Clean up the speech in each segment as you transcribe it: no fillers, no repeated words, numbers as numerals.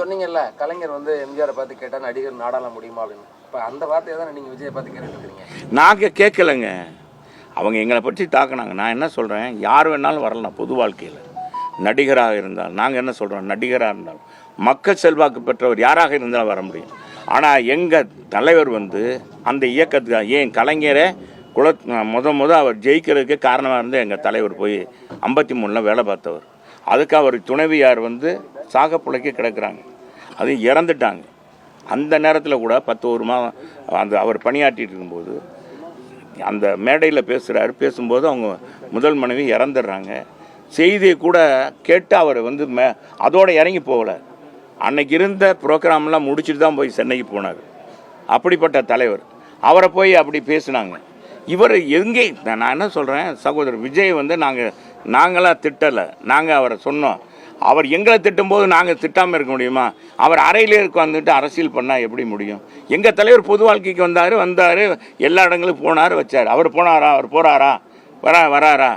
சொன்னீங்கல்ல, கலைஞர் வந்து எம்ஜிஆரை பார்த்து கேட்டா நடிகர் நாடாள முடியுமா அப்படின்னு. இப்போ அந்த வார்த்தையை தானே நீங்கள் விஜயை பார்த்து கேட்டுருக்கீங்க. நாங்கள் கேட்கலைங்க, அவங்க எங்களை பற்றி தாக்குனாங்க. நான் என்ன சொல்கிறேன், யார் வேணாலும் வரலாம் பொது வாழ்க்கையில். நடிகராக இருந்தால் நாங்கள் என்ன சொல்கிறோம், நடிகராக இருந்தாலும் மக்கள் செல்வாக்கு பெற்றவர் யாராக இருந்தாலும் வர முடியும். ஆனால் எங்கள் தலைவர் வந்து அந்த இயக்கத்துக்கு ஏன் கலைஞரை அவர் ஜெயிக்கிறதுக்கு காரணமாக இருந்து எங்கள் தலைவர் போய் 53 வேலை பார்த்தவர். அதுக்கு அவர் துணைவியார் வந்து சாக பிழைக்க கிடக்கிறாங்க, அது இறந்துட்டாங்க. அந்த நேரத்தில் கூட 10 மாதம் அந்த அவர் பணியாற்றிட்டு இருக்கும்போது அந்த மேடையில் பேசும்போது அவங்க முதல் மனைவி இறந்துடுறாங்க. செய்தியை கூட கேட்டு அவர் வந்து அதோடு இறங்கி போகலை. அன்னைக்கு இருந்த ப்ரோக்ராம்லாம் முடிச்சுட்டு தான் போய் சென்னைக்கு போனார். அப்படிப்பட்ட தலைவர் அவரை போய் அப்படி பேசினாங்க. இவர் எங்கே, நான் என்ன சொல்கிறேன், சகோதரர் விஜய் வந்து நாங்களாம் திட்டலை, நாங்கள் அவரை சொன்னோம். அவர் எங்களை திட்டும்போது நாங்கள் திட்டாமல் இருக்க முடியுமா? அவர் அறையிலே வந்துட்டு அரசியல் பண்ணால் எப்படி முடியும்? எங்கள் தலைவர் பொது வாழ்க்கைக்கு வந்தார், எல்லா இடங்களுக்கும் போனார், வச்சார். அவர் போனாரா? அவர் போகிறாரா? வராரா?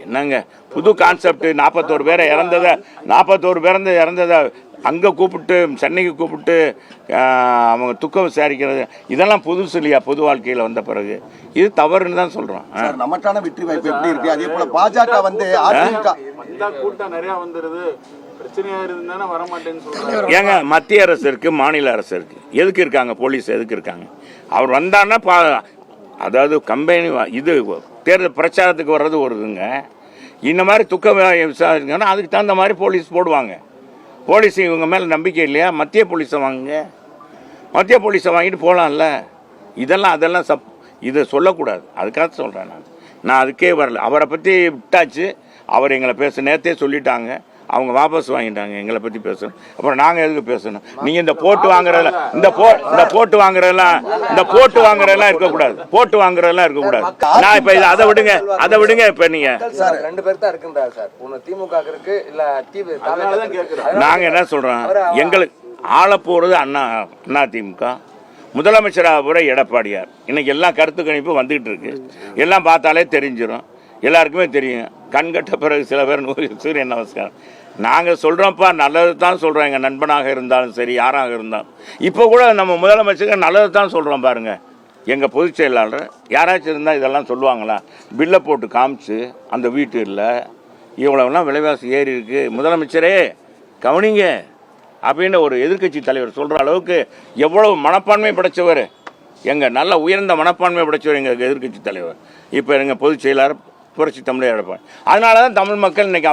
என்னங்க புது கான்செப்ட். 41 பேரை இறந்ததை அங்கே கூப்பிட்டு சென்னைக்கு கூப்பிட்டு அவங்க துக்கம் விசாரிக்கிறது, இதெல்லாம் புதுசு இல்லையா? பொது வாழ்க்கையில் வந்த பிறகு இது தவறுன்னு தான் சொல்கிறோம். நமக்கான வெற்றி வாய்ப்பு எப்படி இருக்கு? அதே போல பாஜக வந்து கூட்டம் நிறைய வந்துருது, பிரச்சனையா இருந்தானே வர மாட்டேன்னு சொல்றாங்க. ஏங்க மத்திய அரசு இருக்கு, மாநில அரசு இருக்கு, எதுக்கு இருக்காங்க? போலீஸ் எதுக்கு இருக்காங்க? அவர் வந்தான்னா அதாவது கம்பெனி இது தேர்தல் பிரச்சாரத்துக்கு வர்றது வருதுங்க. இந்த மாதிரி துக்க விசாரிங்கன்னா அதுக்கு தகுந்த மாதிரி போலீஸ் போடுவாங்க. போலீஸ் இவங்க மேலே நம்பிக்கை இல்லையா? மத்திய போலீஸை வாங்குங்க, மத்திய போலீஸை வாங்கிட்டு போகலாம்ல. அதெல்லாம் இதை சொல்லக்கூடாது. அதுக்காக சொல்கிறேன். நான் அதுக்கே வரல. அவரை பற்றி விட்டாச்சு. அவர் எங்களை நேற்றே சொல்லிட்டாங்க, அவங்க வாபஸ் வாங்கிட்டாங்க. எங்களை பற்றி பேசணும், அப்புறம் நாங்கள் எதுக்கு பேசணும்? நீங்கள் இந்த போட்டு வாங்குறதெல்லாம் இருக்கக்கூடாது. நான் இப்போ அதை விடுங்க. இப்போ நீங்கள் 2 பேர் தான் இருக்குன்றாரு சார். ஒன்று திமுக இருக்கு, இல்லை நாங்கள் என்ன சொல்கிறோம், எங்களுக்கு ஆள போகிறது அண்ணா திமுக, முதலமைச்சராக போகிற எடப்பாடியார். இன்னைக்கு எல்லாம் கருத்து கணிப்பு வந்துகிட்டு இருக்கு. எல்லாம் பார்த்தாலே தெரிஞ்சிடும், எல்லாருக்குமே தெரியும். கண்கட்ட பிறகு சில பேர் சூரியன் நமஸ்காரம். நாங்கள் சொல்கிறோம்ப்பா, நல்லது தான் சொல்கிறோம். எங்கள் நண்பனாக இருந்தாலும் சரி, யாராக இருந்தாலும். இப்போ கூட நம்ம முதலமைச்சருக்கு நல்லது தான் சொல்கிறோம். பாருங்கள், எங்கள் பொதுச் செயலாளர் யாராச்சும் இருந்தால் இதெல்லாம் சொல்லுவாங்களா? பில்லை போட்டு காமிச்சு அந்த வீட்டு இல்லை இவ்வளோலாம் விலைவாசி ஏறி இருக்குது, முதலமைச்சரே கவனிங்க அப்படின்னு ஒரு எதிர்க்கட்சி தலைவர் சொல்கிற அளவுக்கு எவ்வளவு மனப்பான்மை படைத்தவர், எங்கள் நல்ல உயர்ந்த மனப்பான்மை படைத்தவர் எங்கள் எதிர்க்கட்சி தலைவர். இப்போ எங்கள் பொதுச் செயலாளர் புரட்சி தமிழர் எடப்பாடி. அதனால தான் தமிழ் மக்கள் இன்றைக்கி